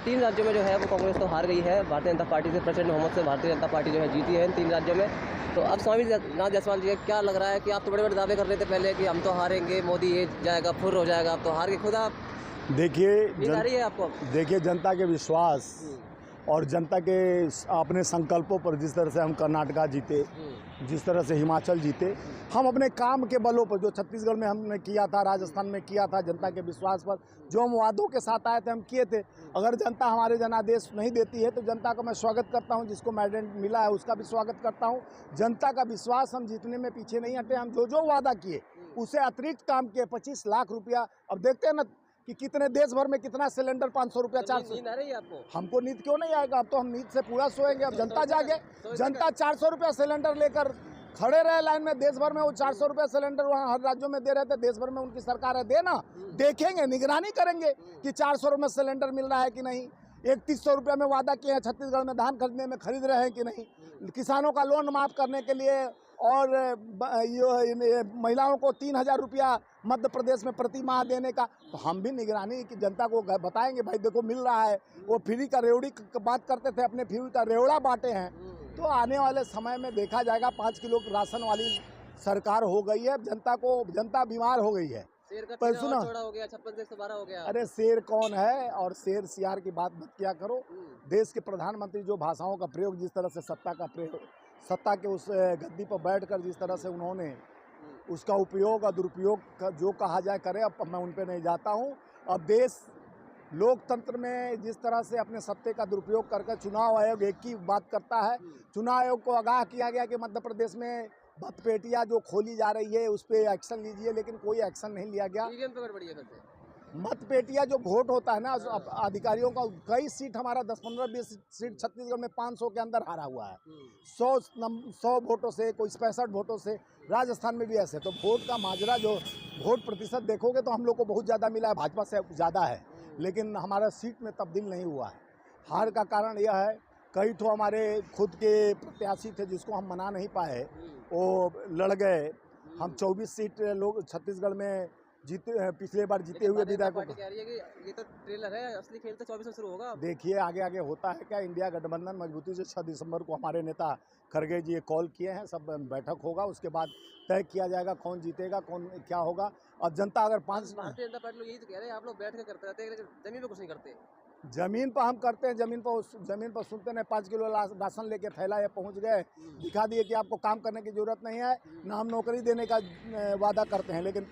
3 राज्यों में जो है वो कांग्रेस तो हार गई है भारतीय जनता पार्टी से, प्रचंड बहुमत से भारतीय जनता पार्टी जो है जीती है इन 3 राज्यों में। तो अब स्वामी नाथ जायसवाल जी, क्या लग रहा है कि आप तो बड़े-बड़े दावे कर रहे थे पहले कि हम तो हारेंगे, मोदी ये जाएगा, फुर्र हो जाएगा, अब तो हार के खुद आप, देखिए नींद आ रही है आपको? देखिए जनता के विश्वास और जनता के अपने संकल्पों पर जिस तरह से हम कर्नाटका जीते, जिस तरह से हिमाचल जीते, हम अपने काम के बलों पर जो छत्तीसगढ़ में हमने किया था, राजस्थान में किया था, जनता के विश्वास पर जो हम वादों के साथ आए थे हम किए थे। अगर जनता हमारे जनादेश नहीं देती है तो जनता का मैं स्वागत करता हूं, जिसको मैंडेट मिला है उसका भी स्वागत करता हूं। जनता का विश्वास हम जीतने में पीछे नहीं हटे, हम जो जो वादा किए उससे अतिरिक्त काम किए। 25 लाख रुपया, अब देखते हैं ना कि कितने देश भर में कितना सिलेंडर 500 रुपया, 400। नींद आ रही है आपको? हमको नींद क्यों नहीं आएगा? अब तो हम नींद से पूरा सोएंगे। अब जनता जागे, जनता 400 रुपया सिलेंडर लेकर खड़े रहे लाइन में। देश भर में वो 400 रुपया सिलेंडर वहाँ हर राज्यों में दे रहे थे, देश भर में उनकी सरकार है, देना, देखेंगे, निगरानी करेंगे कि 400 रुपये में सिलेंडर मिल रहा है कि नहीं। 3100 रुपया में वादा किए हैं छत्तीसगढ़ में धान खरीदने में, खरीद रहे हैं कि नहीं। किसानों का लोन माफ करने के लिए और महिलाओं को 3000 रुपया मध्य प्रदेश में प्रति माह देने का, तो हम भी निगरानी की जनता को बताएंगे, भाई देखो मिल रहा है। वो फ्री का रेवड़ी की बात करते थे, अपने फ्री का रेवड़ा बांटे हैं। तो आने वाले समय में देखा जाएगा, 5 किलो राशन वाली सरकार हो गई है। जनता बीमार हो गई है। शेर का सीना और चौड़ा हो गया, 56 से 112 हो गया। अरे शेर कौन है और शेर सियार की बात मत किया करो। देश के प्रधानमंत्री जो भाषाओं का प्रयोग, जिस तरह से सत्ता के उस गद्दी पर बैठकर जिस तरह से उन्होंने उसका उपयोग और दुरुपयोग जो कहा जाए करे, अब मैं उन पर नहीं जाता हूँ। अब देश लोकतंत्र में जिस तरह से अपने सत्ते का दुरुपयोग करके चुनाव आयोग एक ही बात करता है। चुनाव आयोग को आगाह किया गया कि मध्य प्रदेश में मतपेटियां जो खोली जा रही है उस पर एक्शन लीजिए, लेकिन कोई एक्शन नहीं लिया गया। मतपेटियां जो वोट होता है ना, अधिकारियों का कई सीट, हमारा 10, 15, 20 सीट छत्तीसगढ़ में 500 के अंदर हारा हुआ है। 100 वोटों से, कोई 65 वोटों से। राजस्थान में भी ऐसे। तो वोट का माजरा, जो वोट प्रतिशत देखोगे तो हम लोग को बहुत ज़्यादा मिला है, भाजपा से ज़्यादा है, लेकिन हमारा सीट में तब्दील नहीं हुआ है। हार का कारण यह है, कई तो हमारे खुद के प्रत्याशी थे जिसको हम मना नहीं पाए, वो लड़ गए। हम 24 सीट लोग छत्तीसगढ़ में जीते, पिछले बार जीते हुए विधायकों को। ये तो ट्रेलर है, असली खेल तो 24 से शुरू होगा। देखिए आगे आगे होता है क्या। इंडिया गठबंधन मजबूती से 6 दिसंबर को हमारे नेता खड़गे जी कॉल किए हैं, सब बैठक होगा, उसके बाद तय किया जाएगा कौन जीतेगा, कौन क्या होगा। और जनता अगर भारतीय जनता पार्टी लोग यही तो कह रहे हैं, आप लोग बैठ के करते रहते हैं लेकिन जमीन पे कुछ नहीं करते। जमीन पर हम करते हैं, जमीन पर सुनते नहीं। 5 किलो राशन लेके थैला ये पहुंच गए, दिखा दिए कि आपको काम करने की जरूरत नहीं है, ना हम नौकरी देने का वादा करते हैं, लेकिन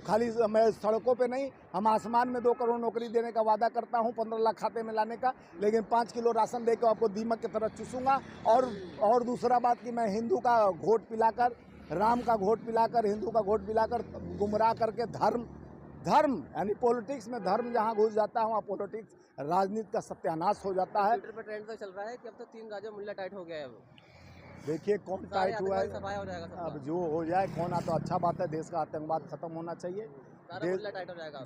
खाली मैं सड़कों पे नहीं, हम आसमान में 2 करोड़ नौकरी देने का वादा करता हूं, 15 लाख खाते में लाने का, लेकिन 5 किलो राशन देकर आपको दीमक की तरह चूसूंगा। और दूसरा बात कि मैं हिंदू का घोट पिलाकर, राम का घोट पिलाकर, हिंदू का घोट पिलाकर गुमराह करके धर्म यानी पॉलिटिक्स में धर्म जहां घुस जाता है वहाँ पॉलिटिक्स राजनीति का सत्यानाश हो जाता है। ट्विटर पर ट्रेंड तो चल रहा है कि अब तो 3 राज्यों में मुल्ला टाइट हो गया है। देखिए कौन टाइट हुआ है, हो जाएगा अब जो हो जाए, कौन आ तो अच्छा बात है। देश का आतंकवाद खत्म होना चाहिए। टाइट हो जाएगा।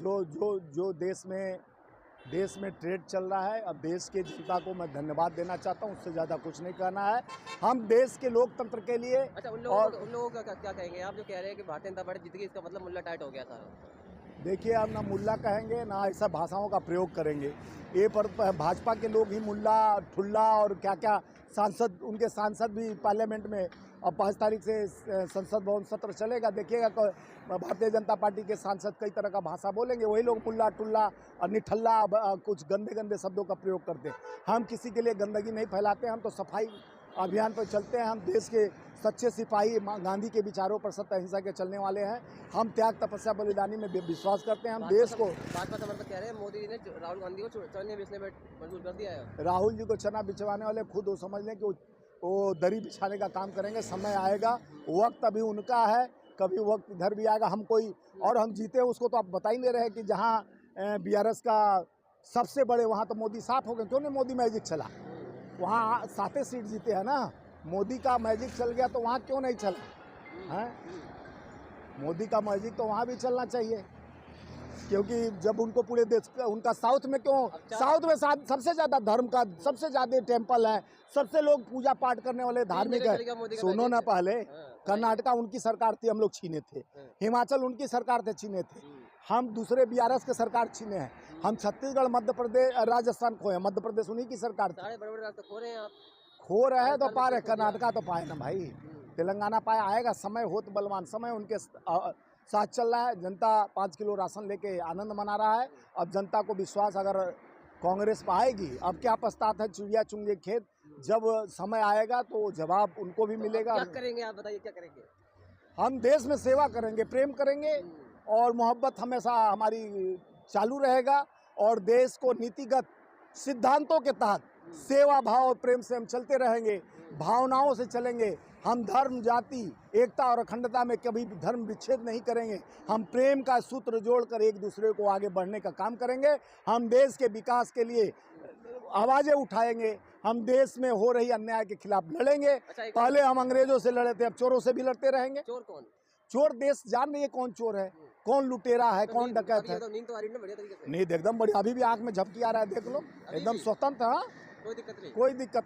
जो देश में ट्रेड चल रहा है, अब देश के जनता को मैं धन्यवाद देना चाहता हूँ, उससे ज़्यादा कुछ नहीं कहना है। हम देश के लोकतंत्र के लिए। अच्छा, उन लोगों का क्या कहेंगे आप जो कह रहे हैं कि भारतीय जनता पार्टी जीत गई, इसका मतलब मुल्ला टाइट हो गया था? देखिए अब ना मुल्ला कहेंगे ना ऐसा भाषाओं का प्रयोग करेंगे। ये पर भाजपा के लोग ही मुल्ला ठुल्ला और क्या क्या सांसद, उनके सांसद भी पार्लियामेंट में, अब 5 तारीख से संसद भवन सत्र चलेगा, देखिएगा भारतीय जनता पार्टी के सांसद कई तरह का भाषा बोलेंगे। वही लोग मुल्ला ठुल्ला और निठल्ला कुछ गंदे गंदे शब्दों का प्रयोग करते हैं। हम किसी के लिए गंदगी नहीं फैलाते, हम तो सफाई अभियान पर चलते हैं। हम देश के सच्चे सिपाही, गांधी के विचारों पर, सत्य अहिंसा के चलने वाले हैं। हम त्याग तपस्या बलिदानी में विश्वास करते हैं। हम देश को, भाजपा समर्थक कह रहे हैं मोदी जी ने राहुल गांधी को चने बेचने में मजबूर कर दिया है। राहुल जी को चना बिछवाने वाले खुद वो समझ लें कि वो दरी बिछाने का काम करेंगे। समय आएगा, वक्त अभी उनका है, कभी वक्त इधर भी आएगा। हम कोई और हम जीते उसको तो आप बता ही नहीं रहे कि जहाँ BRS का सबसे बड़े, वहाँ तो मोदी साफ हो गए। क्यों नहीं मोदी मैजिक चला? वहाँ 7 सीट जीते हैं ना, मोदी का मैजिक चल गया तो वहाँ क्यों नहीं चला है? मोदी का मैजिक तो वहाँ भी चलना चाहिए, क्योंकि जब उनको पूरे देश, उनका साउथ में क्यों, साउथ में सबसे ज़्यादा धर्म का, सबसे ज़्यादा टेम्पल है, सबसे लोग पूजा पाठ करने वाले धार्मिक है। सुनो ना, पहले कर्नाटका उनकी सरकार थी, हम लोग छीने थे। हिमाचल उनकी सरकार थे, छीने थे। हम दूसरे बीआरएस के सरकार छीने हैं। हम छत्तीसगढ़, मध्य प्रदेश, राजस्थान खोए, मध्य प्रदेश उन्हीं की सरकार थी। सारे बड़े-बड़े रास्ते खो रहे हैं आप। खो रहे हैं तो राजस्थान पा में रहे, खो दिया। कर्नाटका तो पाए ना भाई, तेलंगाना पाए, आएगा समय, हो तो बलवान समय उनके साथ चल रहा है। जनता 5 किलो राशन लेके आनंद मना रहा है। अब जनता को विश्वास अगर कांग्रेस पर आएगी, अब क्या पछताता है चिड़िया चुंगे खेत, जब समय आएगा तो जवाब उनको भी मिलेगा। क्या करेंगे आप बताइए, क्या करेंगे? हम देश में सेवा करेंगे, प्रेम करेंगे और मोहब्बत हमेशा हमारी चालू रहेगा और देश को नीतिगत सिद्धांतों के तहत सेवा भाव और प्रेम से हम चलते रहेंगे, भावनाओं से चलेंगे। हम धर्म, जाति, एकता और अखंडता में कभी भी धर्म विच्छेद नहीं करेंगे। हम प्रेम का सूत्र जोड़कर एक दूसरे को आगे बढ़ने का काम करेंगे। हम देश के विकास के लिए आवाज़ें उठाएंगे। हम देश में हो रही अन्याय के खिलाफ लड़ेंगे। अच्छा, एक पहले हम अंग्रेजों से लड़े थे, अब चोरों से भी लड़ते रहेंगे। चोर कौन? चोर देश जान रही है कौन चोर है, कौन लुटेरा है, कौन डकैत अभी है। ये तो नींद तो आ रही है ना बढ़िया तरीके से। नहीं एकदम बढ़िया, अभी भी आंख में झपकी आ रहा है, देख लो, एकदम स्वतंत्र। हाँ, कोई दिक्कत नहीं। कोई दिक्कत नहीं।